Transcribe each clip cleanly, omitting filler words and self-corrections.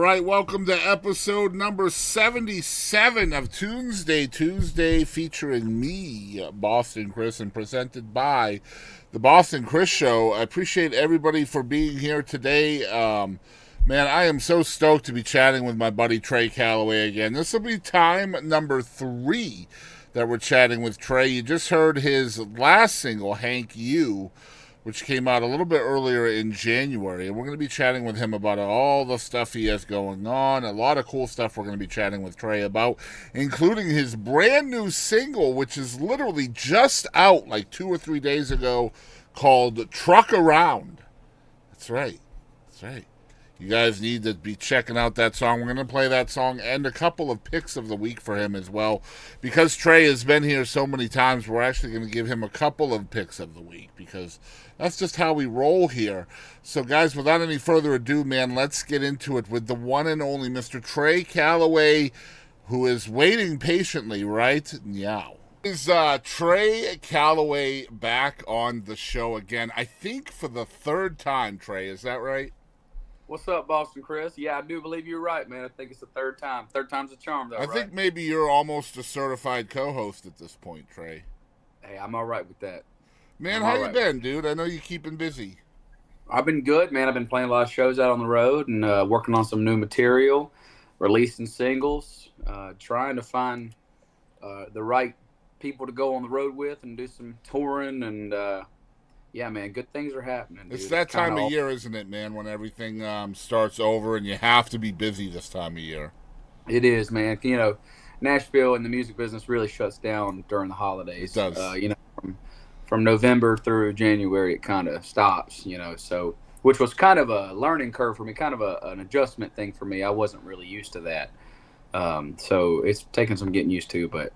right, welcome to episode number 77 of Tunesday Tuesday, featuring me, Boston Chris, and presented by the Boston Chris Show. I appreciate everybody for being here today. Man, I am so stoked to be chatting with my buddy Trey Calloway again. This will be time number 3 that we're chatting with Trey. You just heard his last single, Hank You, which came out a little bit earlier in January. And we're going to be chatting with him about all the stuff he has going on. A lot of cool stuff we're going to be chatting with Trey about, including his brand new single, which is literally just out like 2 or 3 days ago, called Truck Around. That's right. That's right. You guys need to be checking out that song. We're going to play that song and a couple of picks of the week for him as well. Because Trey has been here so many times, we're actually going to give him a couple of picks of the week because that's just how we roll here. So, guys, without any further ado, man, let's get into it with the one and only Mr. Trey Calloway, who is waiting patiently right now. Is Trey Calloway back on the show again? I think for the 3rd time, Trey. Is that right? What's up, Boston Chris? Yeah, I do believe you're right, man. I think it's the 3rd time. 3rd time's a charm, though, I think maybe you're almost a certified co-host at this point, Trey. Hey, I'm all right with that. Man, how you been, dude? I know you're keeping busy. I've been good, man. I've been playing a lot of shows out on the road and working on some new material, releasing singles, trying to find the right people to go on the road with and do some touring and yeah, man, good things are happening. It's dude. That time of year, isn't it, man, when everything starts over and you have to be busy this time of year. It is, man. You know, Nashville and the music business really shuts down during the holidays. It does. You know, from November through January, it kind of stops, you know, so which was kind of a learning curve for me, kind of an adjustment thing for me. I wasn't really used to that. So it's taken some getting used to, but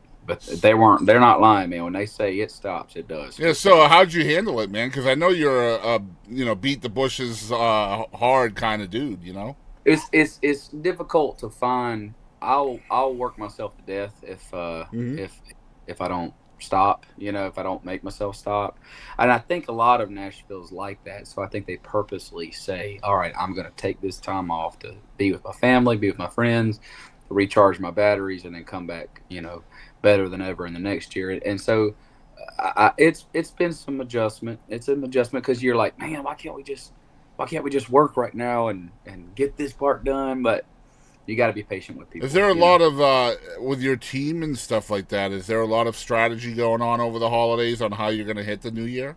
they're not lying, man. When they say it stops, it does. Yeah. So how'd you handle it, man? Because I know you're a beat the bushes hard kind of dude. You know, it's difficult to find. I'll work myself to death if I don't stop. You know, if I don't make myself stop. And I think a lot of Nashville's like that. So I think they purposely say, all right, I'm going to take this time off to be with my family, be with my friends, recharge my batteries, and then come back, you know, better than ever in the next year. And so it's been some adjustment. It's an adjustment because you're like, man, why can't we just work right now and get this part done? But you got to be patient with people. Is there a lot of with your team and stuff like that? Is there a lot of strategy going on over the holidays on how you're going to hit the new year?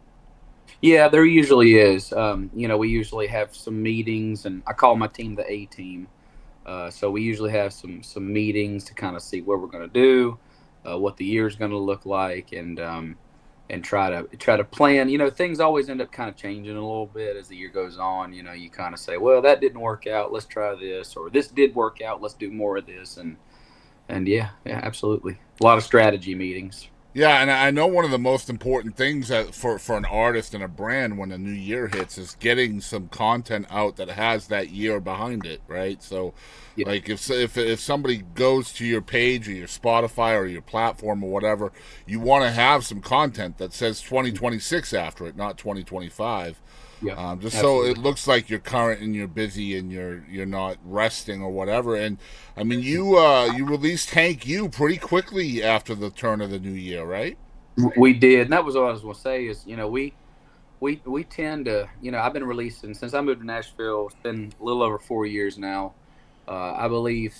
Yeah, there usually is. You know, we usually have some meetings, and I call my team the A team. So we usually have some meetings to kind of see what we're going to do, what the year's going to look like, and try to plan. You know, things always end up kind of changing a little bit as the year goes on. You know, you kind of say, well, that didn't work out, let's try this, or this did work out, let's do more of this, and yeah, absolutely, a lot of strategy meetings. Yeah, and I know one of the most important things for an artist and a brand when a new year hits is getting some content out that has that year behind it, right? So, yeah. Like if somebody goes to your page or your Spotify or your platform or whatever, you want to have some content that says 2026 after it, not 2025. Yeah, just so it looks like you're current and you're busy and you're not resting or whatever. And I mean, you released Hank You pretty quickly after the turn of the new year, right? We did, and that was what I was going to say. Is, you know, we tend to, you know, I've been releasing since I moved to Nashville. It's been a little over 4 years now. I believe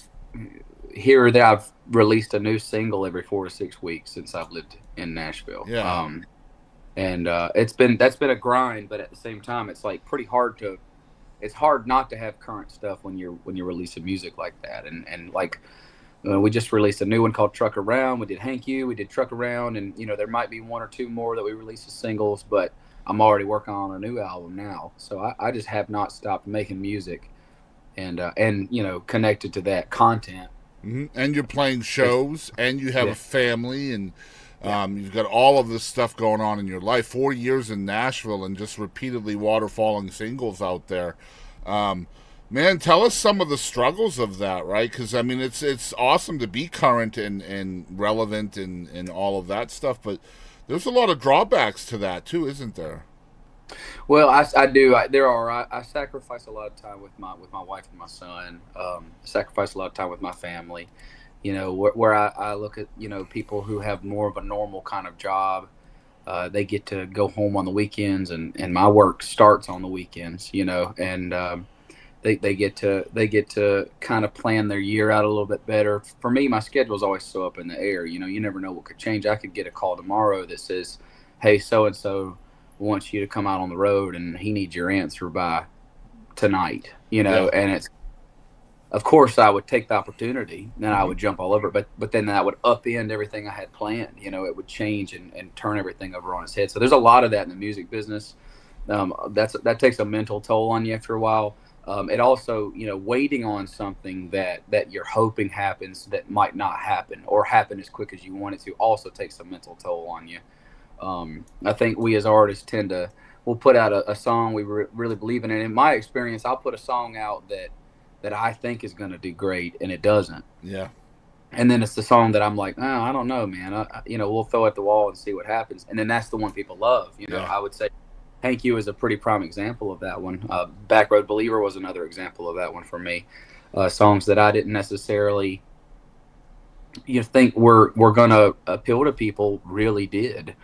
here or there I've released a new single every 4 to 6 weeks since I've lived in Nashville. Yeah. And that's been a grind, but at the same time, it's like it's hard not to have current stuff when you're releasing music like that. And like we just released a new one called Truck Around. We did Hank You, we did Truck Around, and you know there might be 1 or 2 more that we release as singles, but I'm already working on a new album now. So I just have not stopped making music, and you know, connected to that content. Mm-hmm. And you're playing shows, and you have a family, and you've got all of this stuff going on in your life. 4 years in Nashville and just repeatedly waterfalling singles out there. Man, tell us some of the struggles of that, right? Because, I mean, it's awesome to be current and relevant and all of that stuff, but there's a lot of drawbacks to that, too, isn't there? Well, I do. I sacrifice a lot of time with my wife and my son. Sacrifice a lot of time with my family. Where I look at people who have more of a normal kind of job. They get to go home on the weekends, and my work starts on the weekends. And they get to kind of plan their year out a little bit better. For me, my schedule is always so up in the air. You never know what could change. I could get a call tomorrow that says, "Hey, so and so wants you to come out on the road, and he needs your answer by tonight." Yeah. And it's, of course, I would take the opportunity, and then I Hmm. would jump all over it. But then that would upend everything I had planned. It would change and turn everything over on its head. So there's a lot of that in the music business. That takes a mental toll on you after a while. It also, waiting on something that you're hoping happens that might not happen or happen as quick as you want it to also takes a mental toll on you. I think we as artists we'll put out a song we really believe in, and in my experience, I'll put a song out that I think is going to do great, and it doesn't. Yeah. And then it's the song that I'm like, oh, I don't know, man. We'll throw it at the wall and see what happens. And then that's the one people love. Yeah. I would say Thank You is a pretty prime example of that one. Back Road Believer was another example of that one for me. Songs that I didn't necessarily think were going to appeal to people really did.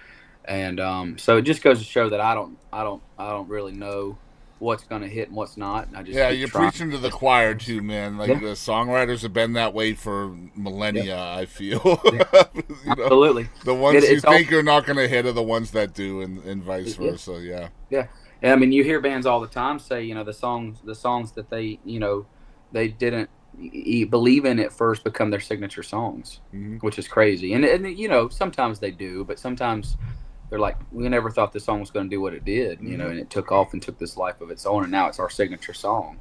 And so it just goes to show that I don't really know what's going to hit and what's not. I just Yeah, keep you're trying. preaching to the choir too, man. Like Yeah, the songwriters have been that way for yeah, millennia. I feel, yeah, you know, absolutely. the It, ones you it's all think are not going to hit are the ones that do, and vice yeah. versa. Yeah. Yeah, and I mean, you hear bands all the time say, the songs that they didn't believe in at first become their signature songs, Hmm. which is crazy. And sometimes they do, but sometimes they're like, we never thought this song was going to do what it did, Hmm. and it took off and took this life of its own, and now it's our signature song.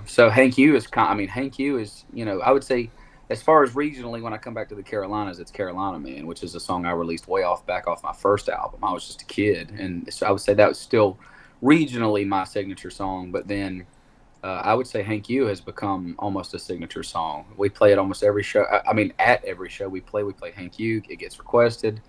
So Hank U is kind. I mean, Hank U is, I would say, as far as regionally, when I come back to the Carolinas, it's Carolina Man, which is a song I released back off my first album. I was just a kid, and so I would say that was still regionally my signature song. But then I would say Hank U has become almost a signature song. We play it almost every show. I mean, at every show we play Hank U. It gets requested.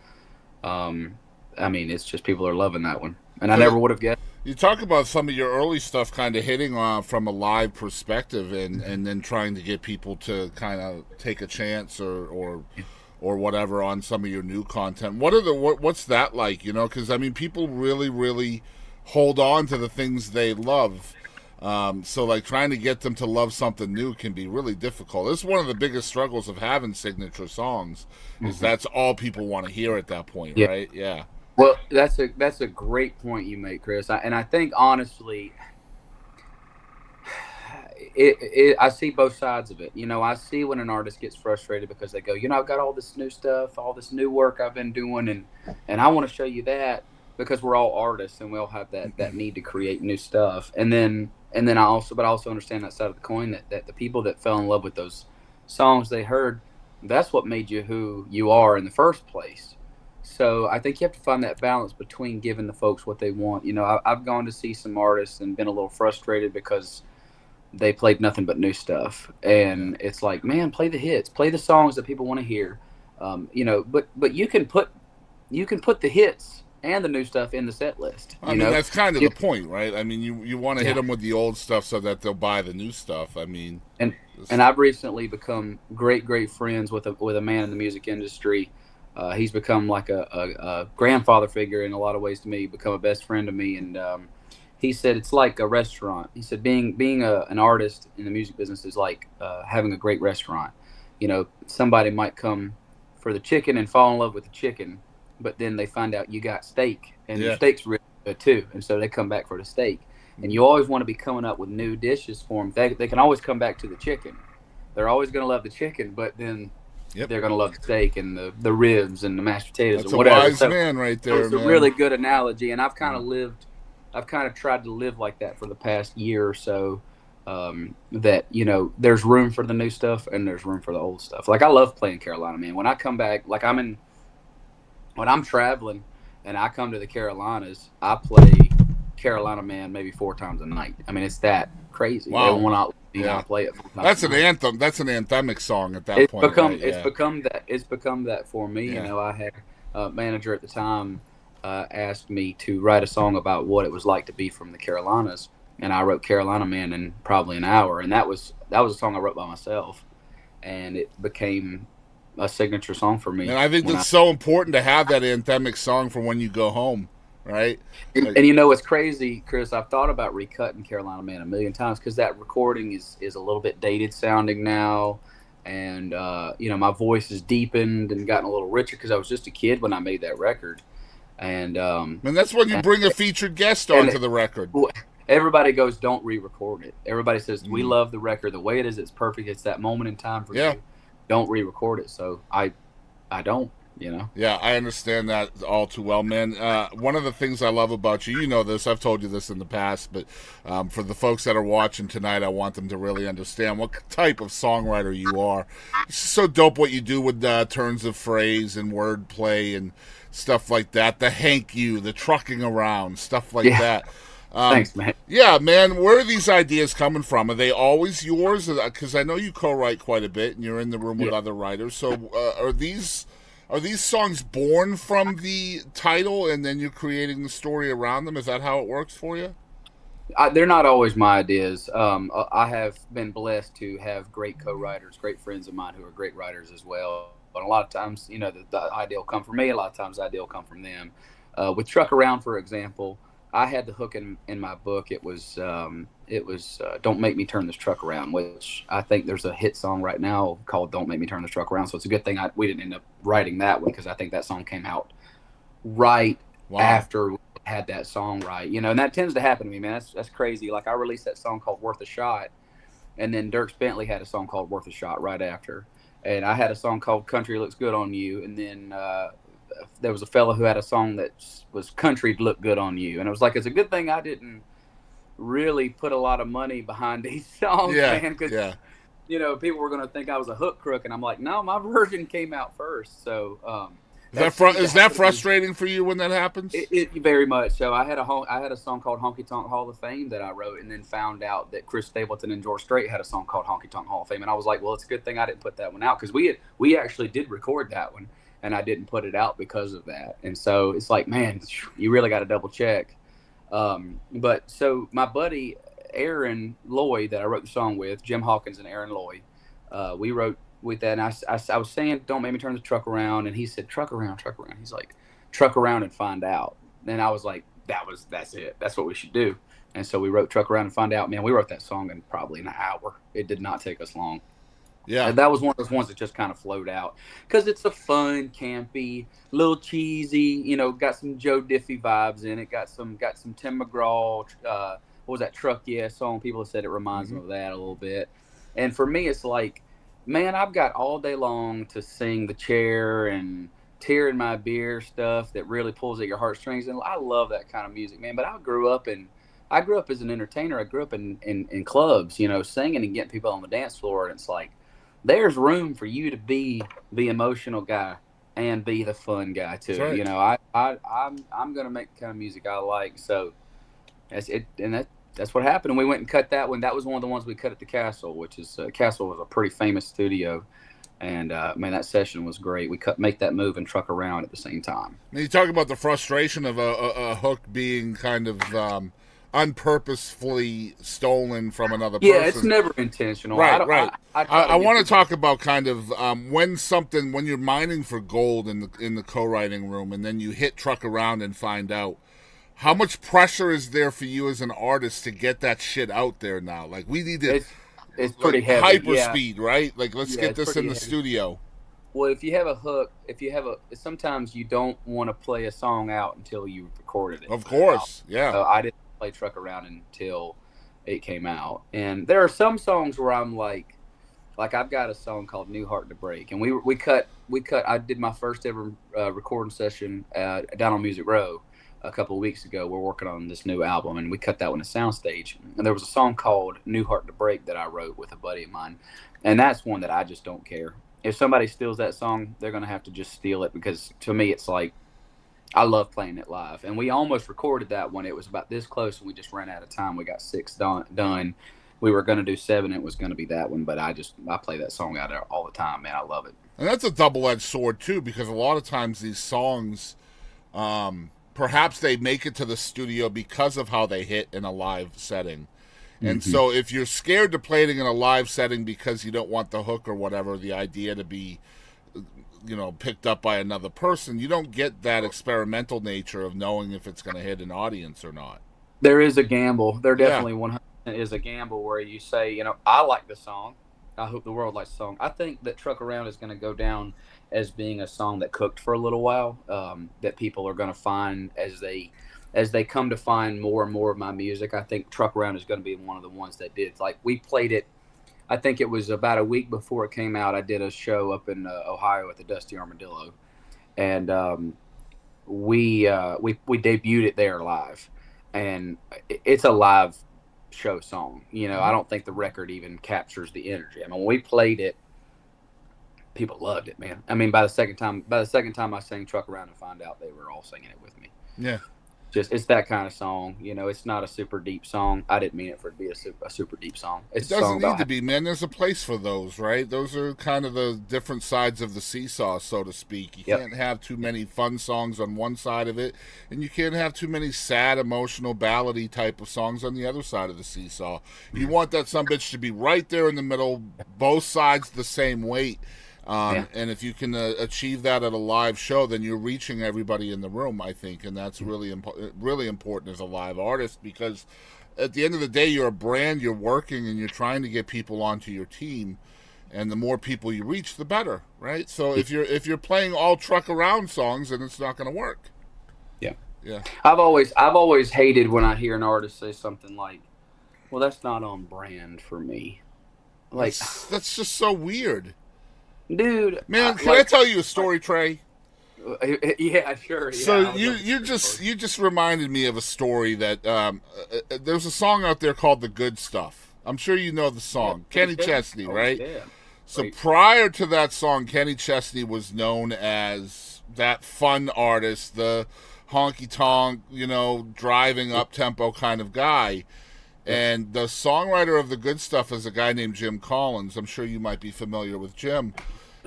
Um, I mean, it's just people are loving that one, and I So never would have guessed. you talk about some of your early stuff kind of hitting from a live perspective, and then trying to get people to kind of take a chance or whatever on some of your new content. What's that like? Because I mean, people really really hold on to the things they love. So like trying to get them to love something new can be really difficult. This is one of the biggest struggles of having signature songs, is Mhm. that's all people want to hear at that point, Yeah. right? Yeah. Well, that's a great point you make, Chris. And I think honestly, I see both sides of it. I see when an artist gets frustrated because they go, I've got all this new stuff, all this new work I've been doing, and I want to show you that, because we're all artists and we all have that need to create new stuff. And then I also understand that side of the coin, that the people that fell in love with those songs they heard, that's what made you who you are in the first place. So I think you have to find that balance between giving the folks what they want. I've gone to see some artists and been a little frustrated because they played nothing but new stuff, Yeah. and it's like, man, play the hits, play the songs that people want to hear. But you can put the hits and the new stuff in the set list. I mean, that's kind of You, the point, right? I mean, you want to hit yeah, them with the old stuff so that they'll buy the new stuff. I mean, and it's, and I've recently become great friends with a man in the music industry. He's become like a grandfather figure in a lot of ways to me. Become a best friend to me, and he said it's like a restaurant. He said being an artist in the music business is like having a great restaurant. Somebody might come for the chicken and fall in love with the chicken, but then they find out you got steak and your yeah. steak's really good too, and so they come back for the steak. And Hmm. you always want to be coming up with new dishes for them. They can always come back to the chicken. They're always going to love the chicken, but then Yep. they're going to love the steak and the ribs and the mashed potatoes That's and a whatever. wise So man right it there, was a man. really good analogy, and Yeah. I've kind of tried to live like that for the past year or so. That there's room for the new stuff and there's room for the old stuff. Like I love playing Carolina Man. When I come back, like when I'm traveling and I come to the Carolinas, I play Carolina Man maybe 4 times a night. I mean, it's that crazy. They will Wow. not let me Yeah. not play it 4 times That's a an night. anthem. That's an anthemic song at that point, right? It's Yeah. become that for me. Yeah. I had a manager at the time. asked me to write a song about what it was like to be from the Carolinas, and I wrote Carolina Man in probably an hour, and that was a song I wrote by myself, and it became a signature song for And me I think when that's so important to have that anthemic song for when you go home, right? Like, and you know, it's crazy, Chris. I've thought about recutting Carolina Man a million times because that recording is a little bit dated sounding now, and you know, my voice has deepened and gotten a little richer because I was just a kid when I made that record, and and that's when you and, bring a featured guest and onto the record. everybody goes, "Don't re-record it." Everybody says, "We Mm. love the record the way it is. It's perfect. It's that moment in time for Yeah. you. Don't re-record it." So I don't, you know. Yeah, I understand that all too well, man. One of the things I love about you, you know this, I've told you this in the past, but for the folks that are watching tonight, I want them to really understand what type of songwriter you are. It's so dope what you do with turns of phrase and wordplay and stuff like that. The hank you, the trucking around, stuff like Yeah. that. Um, Thanks, man. yeah, man, where are these ideas coming from? Are they always yours? Because I know you co-write quite a bit and you're in the room with Yeah. other writers. So are these songs born from the title and then you're creating the story around them? Is that how it works for you? They're not always my ideas. I have been blessed to have great co-writers, great friends of mine who are great writers as well. But a lot of times, you know, the idea will come from me. A lot of times, the idea will come from them. With Truck Around, for example, I had the hook in my book. It was "Don't Make Me Turn This Truck Around," which I think there's a hit song right now called "Don't Make Me Turn This Truck Around." So it's a good thing we didn't end up writing that one because I think that song came out right Wow. after we had that song right, you know, and that tends to happen to me, man. That's crazy. Like I released that song called "Worth a Shot," and then Dirk Bentley had a song called "Worth a Shot" right after, and I had a song called "Country Looks Good on You," and then there was a fella who had a song that was "Country Look Good on You," and it was like it's a good thing I didn't really put a lot of money behind these songs, Yeah, man, because yeah. you know people were going to think I was a hook crook, and I'm like, no, my version came out first, so that seemed to Is that happen to me. frustrating for you when that happens? It very much so. I had a song called "Honky Tonk Hall of Fame" that I wrote, and then found out that Chris Stapleton and George Strait had a song called "Honky Tonk Hall of Fame," and I was like, well, it's a good thing I didn't put that one out because we actually did record that one, and I didn't put it out because of that. And so it's like, man, you really got to double check. But so my buddy Aaron Lloyd that I wrote the song with, Jim Hawkins and Aaron Lloyd, we wrote with that. And I was saying, "Don't make me turn the truck around," and he said, "Truck around, truck around." He's like, "Truck around and find out." And I was like, that's it. That's what we should do. And so we wrote "Truck Around and Find Out." Man, we wrote that song in probably an hour. It did not take us long. Yeah. And that was one of those ones that just kind of flowed out because it's a fun, campy, little cheesy. You know, got some Joe Diffie vibes in it. Got some Tim McGraw. What was that Truck Yeah song? People have said it reminds Mm-hmm. them of that a little bit. And for me, it's like, man, I've got all day long to sing the chair and tear in my beer stuff that really pulls at your heartstrings. And I love that kind of music, man. But I grew up as an entertainer. I grew up in clubs, you know, singing and getting people on the dance floor. And it's like, there's room for you to be the emotional guy and be the fun guy That's too. right. You know, I'm gonna make the kind of music I like. So that's it, and that's what happened. And we went and cut that one. That was one of the ones we cut at the Castle, which is Castle was a pretty famous studio. And man, that session was great. We make that move and truck around at the same time. And you talk about the frustration of a hook being kind of unpurposefully stolen from another Yeah, it's person. never intentional. I Right, don't. right. I try to I give want to people. talk about kind of when you're mining for gold in the co-writing room, and then you hit truck around and find out. How much pressure is there for you as an artist to get that shit out there now? Like we need to It's it's like pretty heavy. hyper Yeah, speed, right? Like let's yeah, get it's this in pretty the heavy. studio. Well, if you have a hook, sometimes you don't want to play a song out until you recorded it and Of put it out. course, yeah. I didn't play Truck Around until it came out. And there are some songs where I'm like I've got a song called "New Heart to Break," and we cut. I did my first ever recording session down on Music Row a couple of weeks ago. We're working on this new album, and we cut that one at Soundstage. And there was a song called "New Heart to Break" that I wrote with a buddy of mine, and that's one that I just don't care. If somebody steals that song, they're gonna have to just steal it because to me, it's like I love playing it live. And we almost recorded that one. It was about this close, and we just ran out of time. We got six done. We were going to do seven. It was going to be that one, but I play that song out there all the time, man. I love it. And that's a double edged sword too, because a lot of times these songs, perhaps they make it to the studio because of how they hit in a live setting. And Mm-hmm. so if you're scared to play it in a live setting because you don't want the hook or whatever, the idea to be, picked up by another person, you don't get that experimental nature of knowing if it's going to hit an audience or not. There is a gamble. There Yeah. definitely 100% is a gamble where you say, I like the song. I hope the world likes the song. I think that Truck Around is going to go down as being a song that cooked for a little while. That people are going to find as they come to find more and more of my music. I think Truck Around is going to be one of the ones that did. Like, we played it. I think it was about a week before it came out. I did a show up in Ohio at the Dusty Armadillo, and we debuted it there live, and it's a live show song. I don't think the record even captures the energy. I mean, when we played it, people loved it, man. I mean, by the second time I sang Truck Around and Find Out, they were all singing it with me. Yeah. It's that kind of song. It's not a super deep song. I didn't mean it for it to be a super deep song. It doesn't need to be, man. There's a place for those, right? Those are kind of the different sides of the seesaw, so to speak. You can't have too many fun songs on one side of it, and you can't have too many sad, emotional, ballady type of songs on the other side of the seesaw. You want that sumbitch to be right there in the middle, both sides the same weight. And if you can achieve that at a live show, then you're reaching everybody in the room, I think, and that's really important as a live artist, because at the end of the day, you're a brand, you're working, and you're trying to get people onto your team, and the more people you reach, the better, right? So if you're playing all Truck Around songs, then it's not going to work. Yeah. I've always hated when I hear an artist say something like, "Well, that's not on brand for me." Like, that's just so weird. Dude, man, can I tell you a story, Trey? Yeah, sure. So you just reminded me of a story that there's a song out there called "The Good Stuff." I'm sure you know the song, Kenny Chesney, right? Yeah. So prior to that song, Kenny Chesney was known as that fun artist, the honky tonk, driving up tempo kind of guy. And the songwriter of The Good Stuff is a guy named Jim Collins. I'm sure you might be familiar with Jim.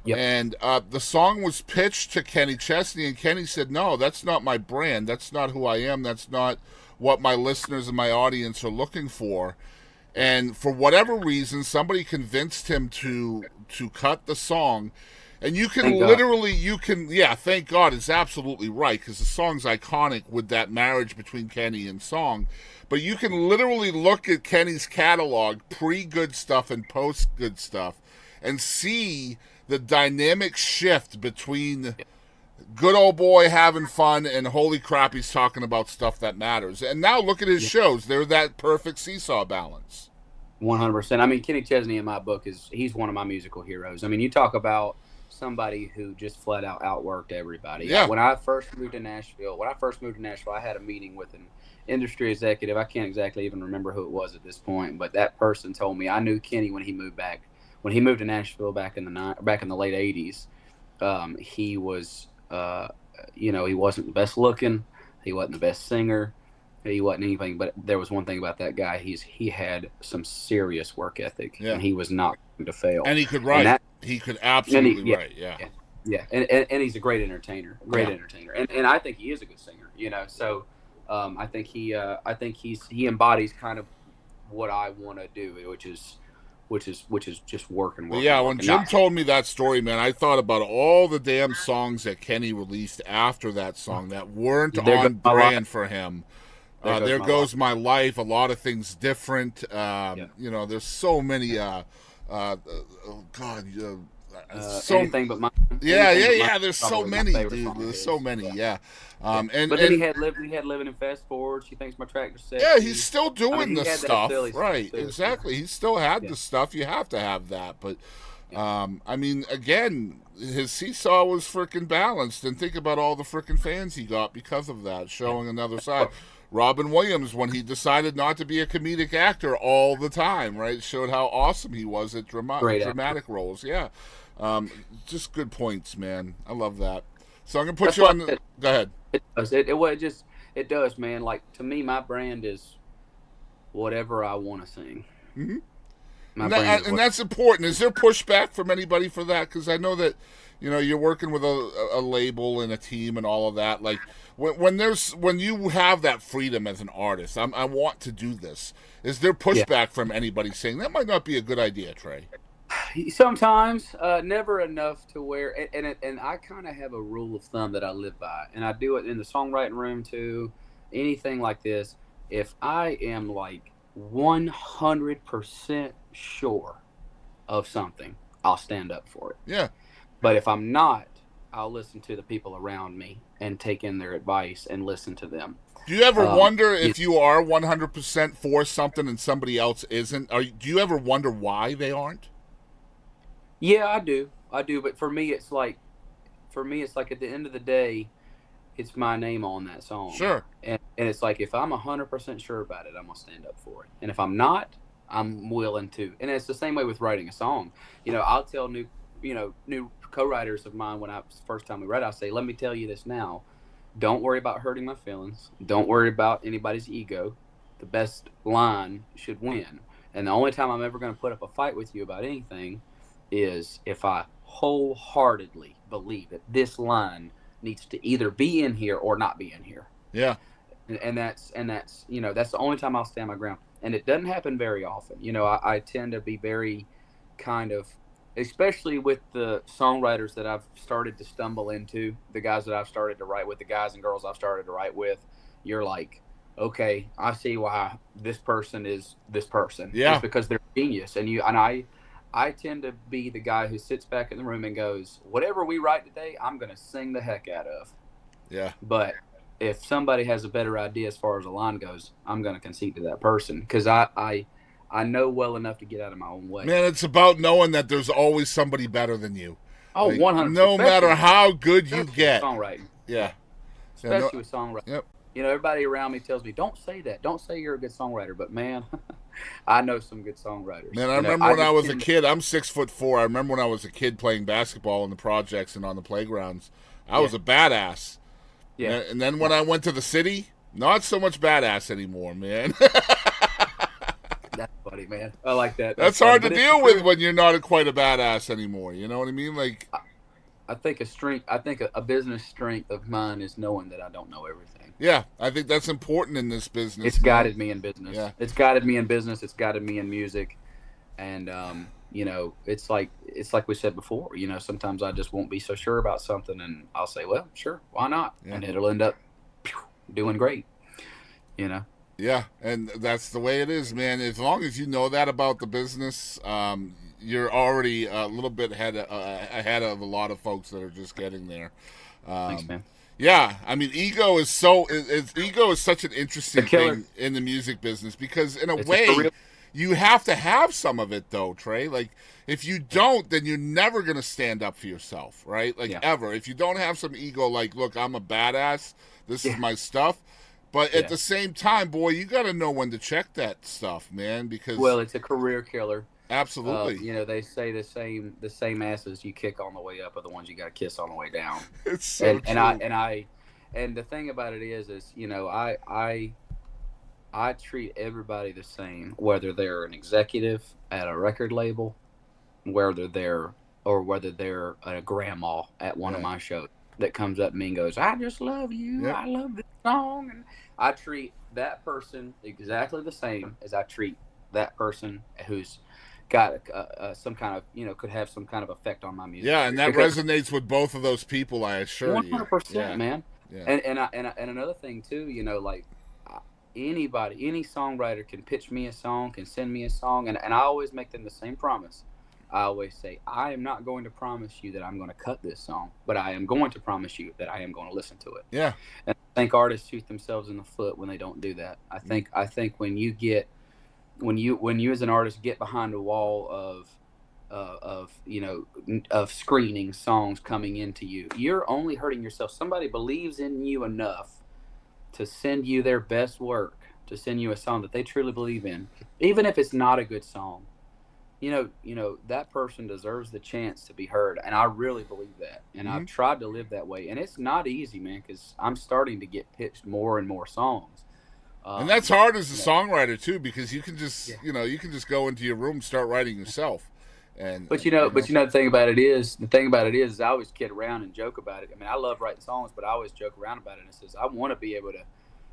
Yep. And the song was pitched to Kenny Chesney, and Kenny said, "No, that's not my brand. That's not who I am. That's not what my listeners and my audience are looking for." And for whatever reason, somebody convinced him to cut the song. And you can thank God, it's absolutely right, because the song's iconic with that marriage between Kenny and song. But you can literally look at Kenny's catalog, pre-Good Stuff and post-Good Stuff, and see the dynamic shift between good old boy having fun and holy crap, he's talking about stuff that matters. And now look at his shows. They're that perfect seesaw balance. 100%. I mean, Kenny Chesney in my book he's one of my musical heroes. I mean, you talk about somebody who just flat out outworked everybody. Yeah. When I first moved to Nashville, I had a meeting with an industry executive. I can't exactly even remember who it was at this point, but that person told me I knew Kenny when he moved back. When he moved to Nashville back in the late '80s, he was, he wasn't the best looking, he wasn't the best singer, he wasn't anything. But there was one thing about that guy: he had some serious work ethic, and he was not going to fail. And he could write. He could absolutely write. Yeah. And he's a great entertainer, and I think he is a good singer. So I think he embodies kind of what I want to do, which is just working. When Jim told me that story, man, I thought about all the damn songs that Kenny released after that song that weren't on brand for him. There goes my life. A lot of things different. There's so many. Anything but mine. Yeah. There's so many, dude. There's so many. Yeah. But then he had living in fast forward. She thinks my tractor's sexy. Yeah, he's still doing the stuff, right? Exactly. He still had the stuff. You have to have that, but I mean, again, his seesaw was freaking balanced, and think about all the freaking fans he got because of that, showing another side. Robin Williams, when he decided not to be a comedic actor all the time, right, showed how awesome he was at dramatic roles. Yeah, just good points, man. I love that. So I'm gonna put you on. Go ahead. It does, man. Like, to me, my brand is whatever I want to sing. Mm-hmm. My brain is And that's important. Is there pushback from anybody for that? Because I know that you're working with a label and a team and all of that. Like when you have that freedom as an artist, I want to do this. Is there yeah. pushback from anybody saying that might not be a good idea, Trey? Sometimes, never enough to where, and I kind of have a rule of thumb that I live by, and I do it in the songwriting room too. Anything like this, if I am like 100% sure of something, I'll stand up for it. Yeah. But if I'm not, I'll listen to the people around me and take in their advice and listen to them. Do you ever wonder if you are 100% for something and somebody else isn't? Do you ever wonder why they aren't? Yeah, I do. But for me, it's like at the end of the day, it's my name on that song. Sure. And it's like, if I'm 100% sure about it, I'm going to stand up for it. And if I'm not, I'm willing to. And it's the same way with writing a song. I'll tell new co-writers of mine when first time we write, I'll say, let me tell you this now. Don't worry about hurting my feelings. Don't worry about anybody's ego. The best line should win. And the only time I'm ever going to put up a fight with you about anything is if I wholeheartedly believe that this line needs to either be in here or not be in here. Yeah. And that's that's the only time I'll stand my ground. And it doesn't happen very often. I tend to be very kind of, especially with the songwriters that I've started to stumble into, the guys that I've started to write with, the guys and girls I've started to write with, you're like, okay, I see why this person is this person. Yeah. It's because they're genius. And I tend to be the guy who sits back in the room and goes, whatever we write today, I'm going to sing the heck out of. Yeah. But if somebody has a better idea as far as a line goes, I'm going to concede to that person because I know well enough to get out of my own way. Man, it's about knowing that there's always somebody better than you. Oh, like, 100%. No matter how good you get. Songwriting. Yeah. Especially with songwriting. Yep. Everybody around me tells me, don't say that. Don't say you're a good songwriter. But, man, I know some good songwriters. Man, I remember when I was a kid. I'm 6'4". I remember when I was a kid playing basketball in the projects and on the playgrounds. I was a badass. Yeah. And then when I went to the city, not so much badass anymore, man. That's funny, man. I like that. That's hard to deal with when you're not quite a badass anymore. You know what I mean? Like, I think a business strength of mine is knowing that I don't know everything. Yeah, I think that's important in this business. It's guided me in business. Yeah. It's guided me in business. It's guided me in music. And, it's like we said before, sometimes I just won't be so sure about something and I'll say, well, sure, why not? Yeah. And it'll end up doing great, Yeah, and that's the way it is, man. As long as you know that about the business, you're already a little bit ahead of a lot of folks that are just getting there. Thanks, man. Yeah, I mean, ego is such an interesting thing in the music business because in a way, you have to have some of it though, Trey. Like, if you don't, then you're never going to stand up for yourself, right? Like, ever. If you don't have some ego, like, look, I'm a badass, this is my stuff. But at the same time, boy, you got to know when to check that stuff, man, because... Well, it's a career killer. Absolutely. They say the same asses you kick on the way up are the ones you got to kiss on the way down. It's so true. And the thing about it is I treat everybody the same, whether they're an executive at a record label, whether they're a grandma at one of my shows that comes up to me and goes, I just love you. Yep. I love this song. And I treat that person exactly the same as I treat that person who's got some kind of, could have some kind of effect on my music. Yeah, and that resonates with both of those people, I assure 100%, you. 100%, man. Yeah. And another thing, too, any songwriter can pitch me a song, can send me a song, and I always make them the same promise. I always say, I am not going to promise you that I'm going to cut this song, but I am going to promise you that I am going to listen to it. Yeah. And I think artists shoot themselves in the foot when they don't do that. I think when you as an artist get behind a wall of screening songs coming into you, you're only hurting yourself. Somebody believes in you enough to send you their best work, to send you a song that they truly believe in, even if it's not a good song. That person deserves the chance to be heard. And I really believe that. And I've tried to live that way. And it's not easy, man, because I'm starting to get pitched more and more songs. And that's hard as a songwriter too, because you can Yeah. just you can just go into your room, start writing yourself. But the thing about it is I always kid around and joke about it. I mean, I love writing songs, but I always joke around about it. And it says I want to be able to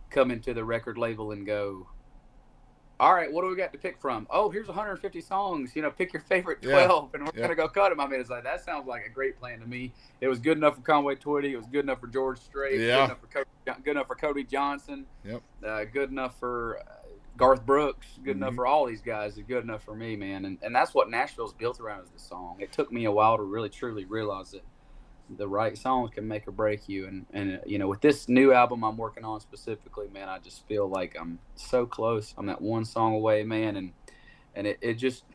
come into the record label and go, all right, what do we got to pick from? Oh, here's 150 songs. Pick your favorite 12, and we're gonna go cut them. I mean, it's like that sounds like a great plan to me. It was good enough for Conway Twitty. It was good enough for George Strait. Yeah. Good enough for Cody Johnson. Yep. Good enough for Garth Brooks. Good enough for all these guys. It's good enough for me, man. And that's what Nashville's built around is the song. It took me a while to really truly realize that the right song can make or break you. And with this new album I'm working on specifically, man, I just feel like I'm so close. I'm that one song away, man, and it just.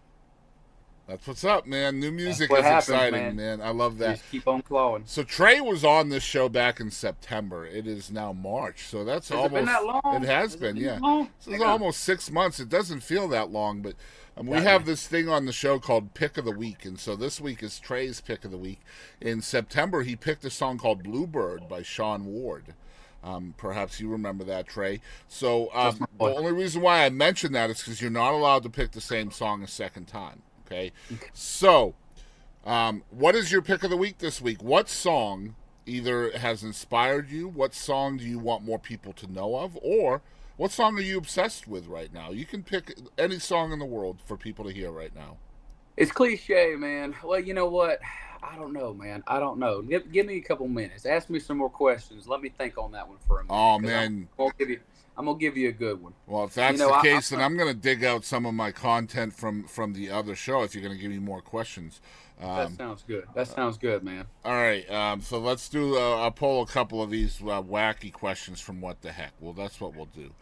That's what's up, man. New music is exciting, man. I love that. Just keep on clawing. So Trey was on this show back in September. It is now March, so that's Has almost. It been that long? It has been, yeah. This is almost 6 months. It doesn't feel that long, but we have this thing on the show called Pick of the Week, and so this week is Trey's Pick of the Week. In September, he picked a song called "Bluebird" by Sean Ward. Perhaps you remember that, Trey. So the only reason why I mentioned that is because you're not allowed to pick the same song a second time. Okay. So, what is your pick of the week this week? What song either has inspired you? What song do you want more people to know of? Or what song are you obsessed with right now? You can pick any song in the world for people to hear right now. It's cliche, man. Well, you know what? I don't know, man. I don't know. Give me a couple minutes. Ask me some more questions. Let me think on that one for a minute. Oh, man. I'm gonna give you a good one. Well, if that's the case, then I'm gonna dig out some of my content from the other show. If you're gonna give me more questions, that sounds good. That sounds good, man. All right, so let's do. I'll pull a couple of these wacky questions from What the Heck. Well, that's what we'll do.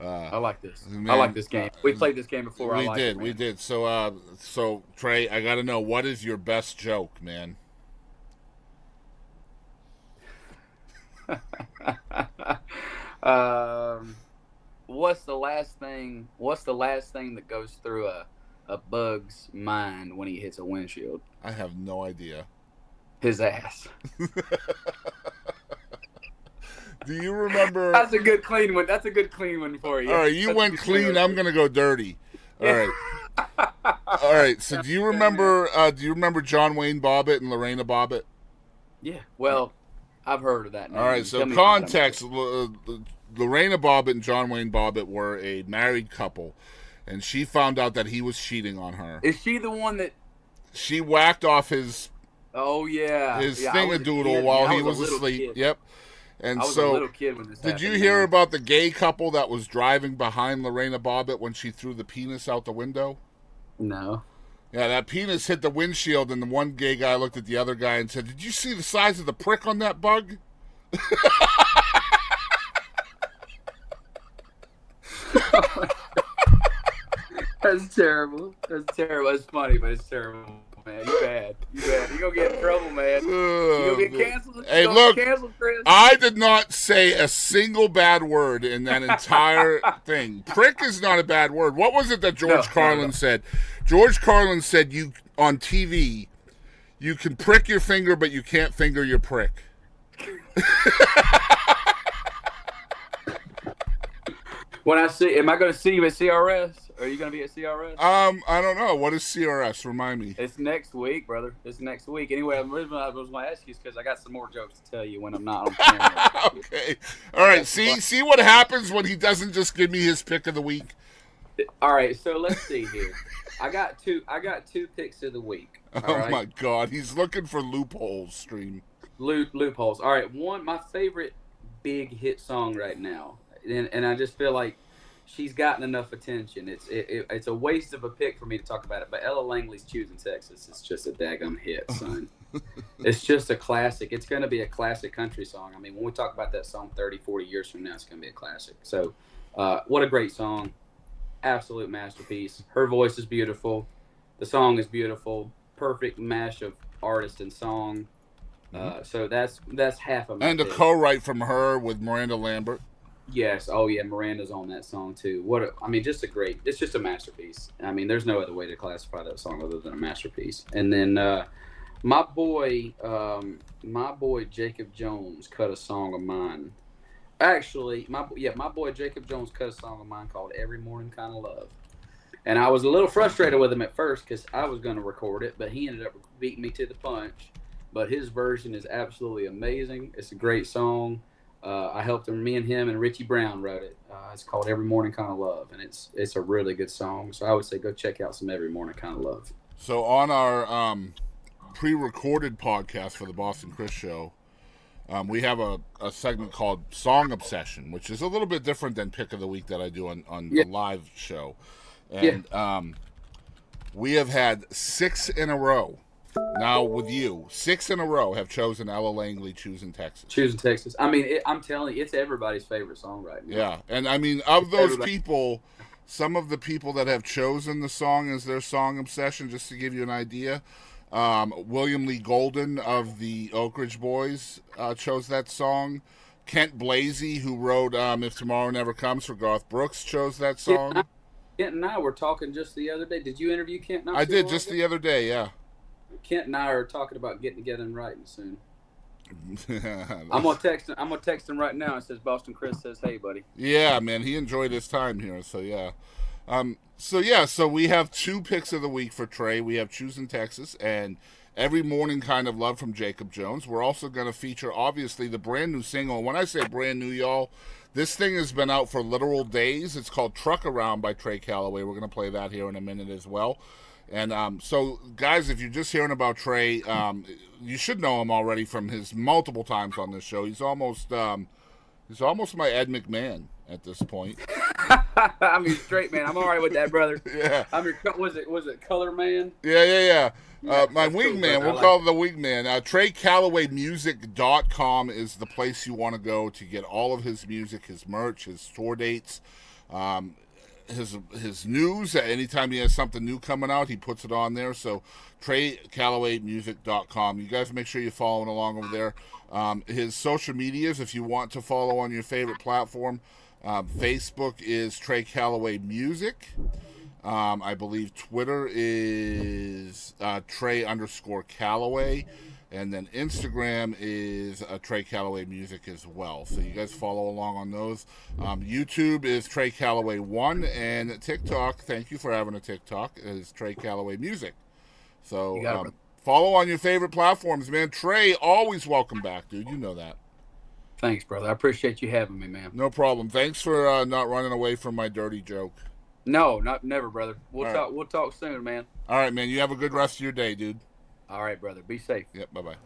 I like this. Man, I like this game. We played this game before. We did. So Trey, I got to know, what is your best joke, man? What's the last thing that goes through a bug's mind when he hits a windshield? I have no idea. His ass. Do you remember? That's a good clean one. That's a good clean one for you. All right, you went clean. I'm gonna go dirty. All right. All right. So do you remember? John Wayne Bobbitt and Lorena Bobbitt? Yeah. Well, I've heard of that name. All right. So context: Lorena Bobbitt and John Wayne Bobbitt were a married couple, and she found out that he was cheating on her. Is she the one that? She whacked off his. Oh yeah. His thingadoodle while he was asleep. Kid. Yep. And I was a little kid when this happened. Did you hear about the gay couple that was driving behind Lorena Bobbitt when she threw the penis out the window? No. Yeah, that penis hit the windshield, and the one gay guy looked at the other guy and said, "Did you see the size of the prick on that bug?" That's terrible. That's terrible. It's funny, but it's terrible. Man, you bad. You're gonna get in trouble, man. You're gonna get canceled. Hey, look, Chris. I did not say a single bad word in that entire thing. Prick is not a bad word. What was it that George Carlin said? George Carlin said you on TV, you can prick your finger, but you can't finger your prick. When am I going to see you at CRS? Are you going to be at CRS? I don't know. What is CRS? Remind me. It's next week, brother. It's next week. Anyway, I was going to ask you because I got some more jokes to tell you when I'm not on camera. Okay. All right. See what happens when he doesn't just give me his pick of the week. All right. So let's see here. I got two picks of the week. My God, he's looking for loopholes. Stream. Loopholes. All right. My favorite big hit song right now. And I just feel like she's gotten enough attention. It's a waste of a pick for me to talk about it. But Ella Langley's "Choosing Texas" is just a daggum hit, son. It's just a classic. It's going to be a classic country song. I mean, when we talk about that song 30, 40 years from now, it's going to be a classic. So, what a great song. Absolute masterpiece. Her voice is beautiful. The song is beautiful. Perfect mash of artist and song. So that's half of my And a co-write from her with Miranda Lambert. Yes. Oh, yeah. Miranda's on that song too. It's just a masterpiece. I mean, there's no other way to classify that song other than a masterpiece. And then my boy Jacob Jones cut a song of mine Actually, my boy Jacob Jones cut a song of mine called "Every Morning Kind of Love," and I was a little frustrated with him at first because I was going to record it, but he ended up beating me to the punch. But his version is absolutely amazing. It's a great song. I helped him. Me and him and Richie Brown wrote it. It's called "Every Morning Kind of Love," and it's a really good song. So I would say go check out some "Every Morning Kind of Love." So on our pre-recorded podcast for the Boston Chris Show, we have a segment called Song Obsession, which is a little bit different than Pick of the Week that I do on the live show. And we have had 6 in a row. Now with you, 6 in a row have chosen Ella Langley, Choosing Texas. Choosing Texas. I mean, I'm telling you, it's everybody's favorite song right now. Yeah, and I mean, of those people, some of the people that have chosen the song as their song obsession, just to give you an idea, William Lee Golden of the Oak Ridge Boys chose that song. Kent Blasey, who wrote "If Tomorrow Never Comes" for Garth Brooks, chose that song. Kent and I were talking just the other day. Did you interview Kent? I did just the other day. Yeah. Kent and I are talking about getting together and writing soon. I'm gonna text him right now. It says Boston Chris says, "Hey, buddy." Yeah, man, he enjoyed his time here. So yeah. So we have 2 picks of the week for Trey. We have Choosing Texas and Every Morning Kind of Love from Jacob Jones. We're also going to feature, obviously, the brand new single. And when I say brand new, y'all, this thing has been out for literal days. It's called Truck Around by Trey Calloway. We're going to play that here in a minute as well. And so, guys, if you're just hearing about Trey, you should know him already from his multiple times on this show. He's almost my Ed McMahon at this point. I mean, straight man. I'm all right with that, brother. Yeah. I mean, was it Color Man? Yeah. My wingman, we'll call it the wingman. TreyCallawayMusic.com is the place you want to go to get all of his music, his merch, his tour dates, his news. Anytime he has something new coming out, he puts it on there. So TreyCallawayMusic.com. You guys make sure you're following along over there. His social medias, if you want to follow on your favorite platform, Facebook is Trey Calloway Music. I believe Twitter is Trey_Calloway. And then Instagram is Trey Calloway Music as well. So you guys follow along on those. YouTube is Trey Calloway 1. And TikTok, thank you for having a TikTok, is Trey Calloway Music. So follow on your favorite platforms, man. Trey, always welcome back, dude. You know that. Thanks, brother. I appreciate you having me, man. No problem. Thanks for not running away from my dirty joke. No, never, brother. We'll talk soon, man. All right, man. You have a good rest of your day, dude. All right, brother. Be safe. Yep, bye-bye.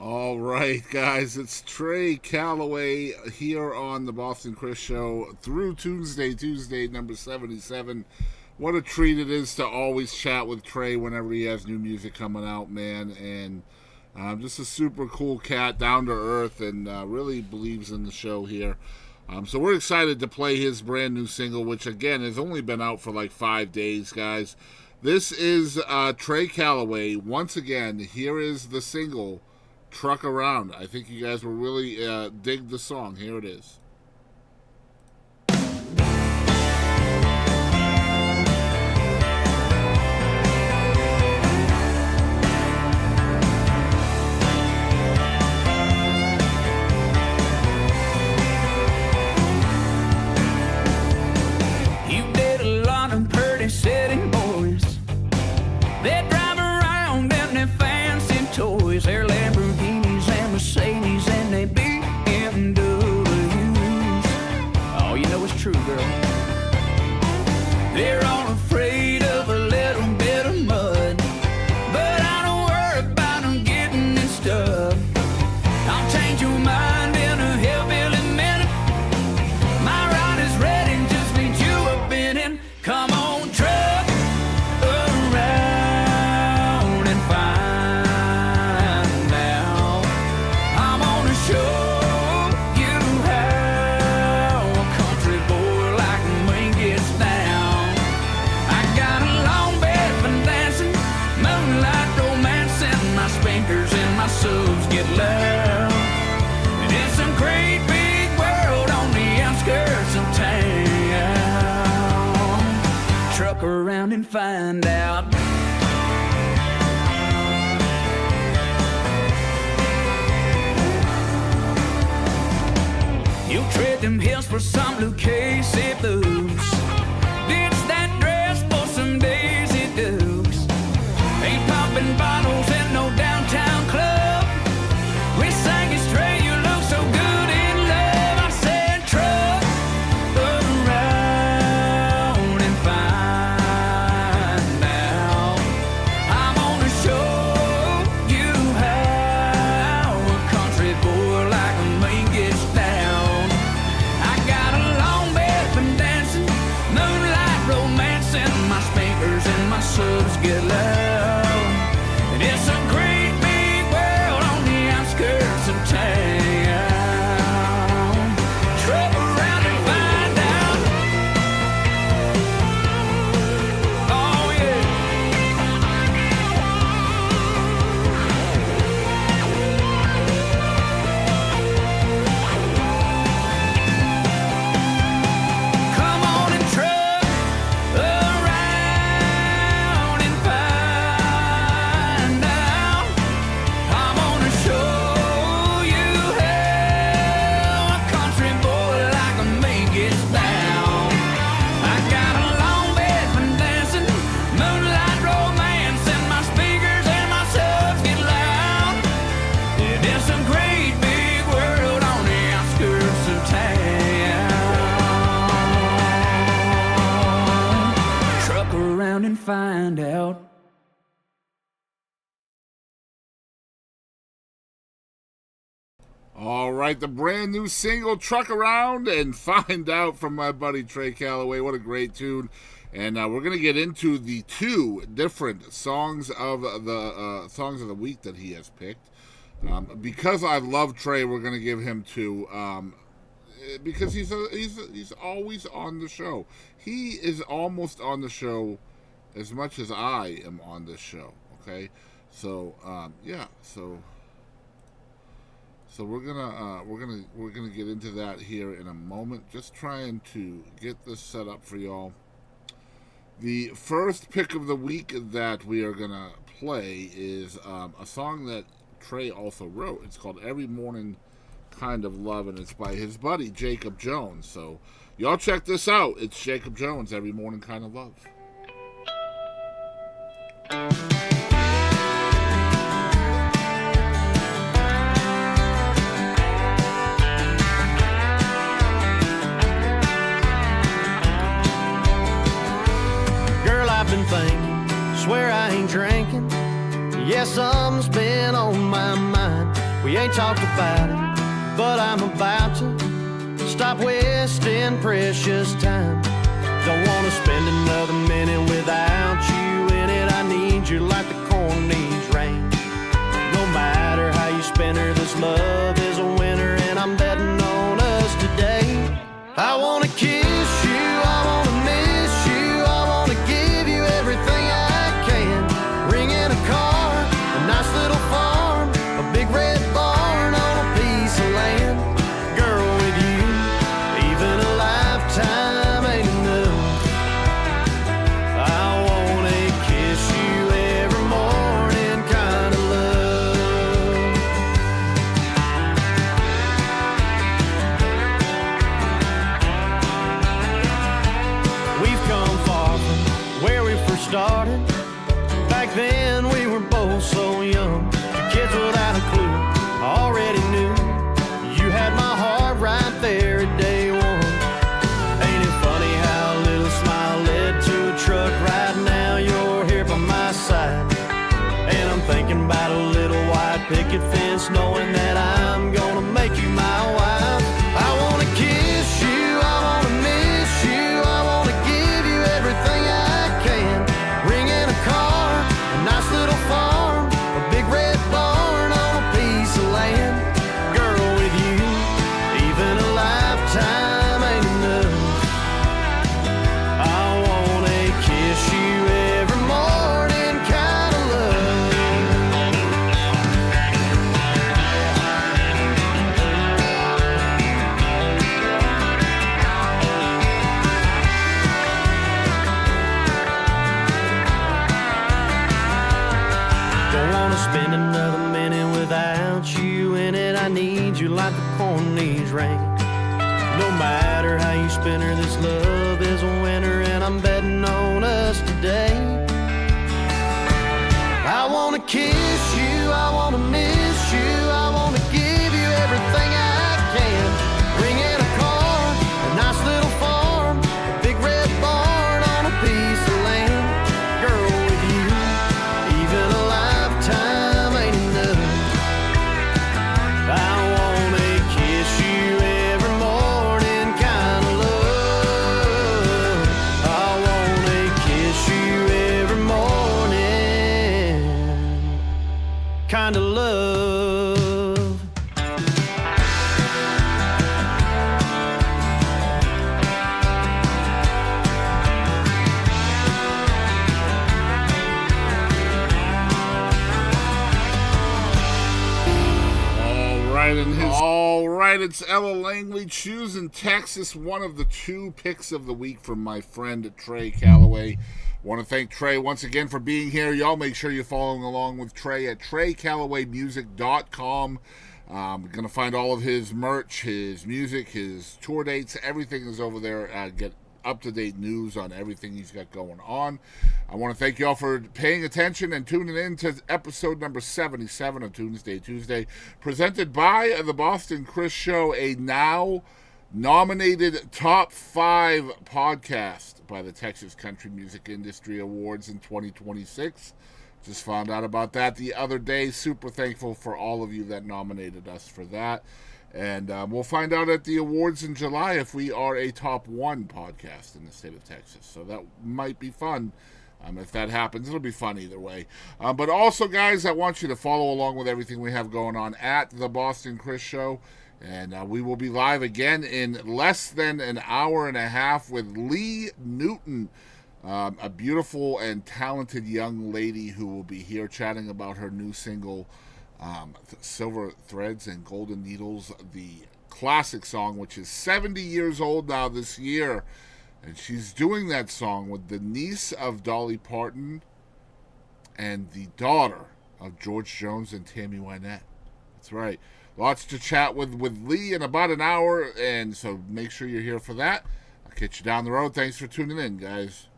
All right, guys. It's Trey Calloway here on the Boston Chris Show through Tunesday Tuesday, number 77. What a treat it is to always chat with Trey whenever he has new music coming out, man. And just a super cool cat, down to earth, and really believes in the show here. So we're excited to play his brand new single, which, again, has only been out for like 5 days, guys. This is Trey Calloway. Once again, here is the single, Truck Around. I think you guys will really dig the song. Here it is. Setting boys, they drive around in their fancy toys, their Lamborghinis and Mercedes and they BMWs. Oh, you know it's true, girl. They're all afraid of a little bit of mud, but I don't worry about them getting it stuck. I'll change your mind in a hillbilly minute. My ride is ready, just need you up in it. Come on. Subs get loud, and it's a great big world on the outskirts of town. Truck around and find out. You'll tread the for some Lucchese blues. Ditch that dress for some Daisy Dukes. Ain't popping bottles in no downtown club. We sang it straight, you look so good in love. I said, truck around and find out. I'm gonna show you how a country boy like me gets down. I got a long bed from dancing, moonlight romancing. My speakers and my subs get loud. And it's a great big world on the outskirts of town. Truck around and find out. Oh yeah. Come on and truck around and find out. I'm gonna show you how a country boy like me gets down. I got a long bed from dancing, moonlight romance, and my speakers and my subs get loud. Yeah, it's a great big world on the outskirts of town. Truck around and find out. All right, the brand new single, Truck Around and Find Out, from my buddy Trey Calloway. What a great tune. And we're going to get into the two different songs of the week that he has picked. Because I love Trey, we're going to give him two. Because he's always on the show. He is almost on the show as much as I am on this show. Okay, so So we're gonna get into that here in a moment. Just trying to get this set up for y'all. The first pick of the week that we are gonna play is a song that Trey also wrote. It's called "Every Morning Kind of Love," and it's by his buddy Jacob Jones. So y'all check this out. It's Jacob Jones, "Every Morning Kind of Love." I've been thinking, swear I ain't drinking. Yeah, something's been on my mind. We ain't talked about it, but I'm about to stop wasting precious time. Don't wanna spend another minute without you in it. I need you like the corn needs rain. No matter how you spend her, this love is a winner, and I'm betting on us today. I wanna kiss you, I wanna miss you, I wanna give you everything I can. Ring in a car, a nice little farm, a big red barn on a piece of land. Girl, with you, even a lifetime ain't enough. I wanna kiss you every morning, kind of love. We've come far from where we first started. Back then we were both so young, kids without a clue. I already knew you had my heart right there at day one. Ain't it funny how a little smile led to a truck? Right now you're here by my side, and I'm thinking about a little white picket fence, knowing that I'm gonna make you my wife. I wanna kiss you, I wanna miss you, I wanna give you everything I can. Ring in a car, a nice little farm, a big red barn on a piece of land. Girl, with you, even a lifetime ain't enough. I wanna kiss you every morning, kind of love. Don't wanna spend another minute without you in it. I need you like the corn needs rain. No matter how you spin her, this love is a winner, and I'm betting on us today. I wanna kiss you, I wanna miss you, I wanna give you everything I can. Bring in a car, a nice little farm, a big red barn on a piece of land. Girl, with you, even a lifetime ain't enough. I wanna kiss you every morning, kind of love. I wanna kiss you every morning, kind of love. All right, it's Ella Langley choosing Texas, one of the two picks of the week from my friend Trey Calloway. Want to thank Trey once again for being here. Y'all make sure you're following along with Trey at TreyCallawayMusic.com. You're going to find all of his merch, his music, his tour dates. Everything is over there. Get up-to-date news on everything he's got going on. I want to thank you all for paying attention and tuning in to episode number 77 of Tunesday Tuesday, presented by the Boston Chris Show, a now nominated top 5 podcast by the Texas Country Music Industry Awards in 2026. Just found out about that the other day. Super thankful for all of you that nominated us for that. And we'll find out at the awards in July if we are a top 1 podcast in the state of Texas. So that might be fun. If that happens, it'll be fun either way. But also, guys, I want you to follow along with everything we have going on at the Boston Chris Show. And we will be live again in less than an hour and a half with Lee Newton, a beautiful and talented young lady who will be here chatting about her new single, Silver Threads and Golden Needles, the classic song, which is 70 years old now this year. And she's doing that song with the niece of Dolly Parton and the daughter of George Jones and Tammy Wynette. That's right. Lots to chat with Lee in about an hour, and so make sure you're here for that. I'll catch you down the road. Thanks for tuning in, guys.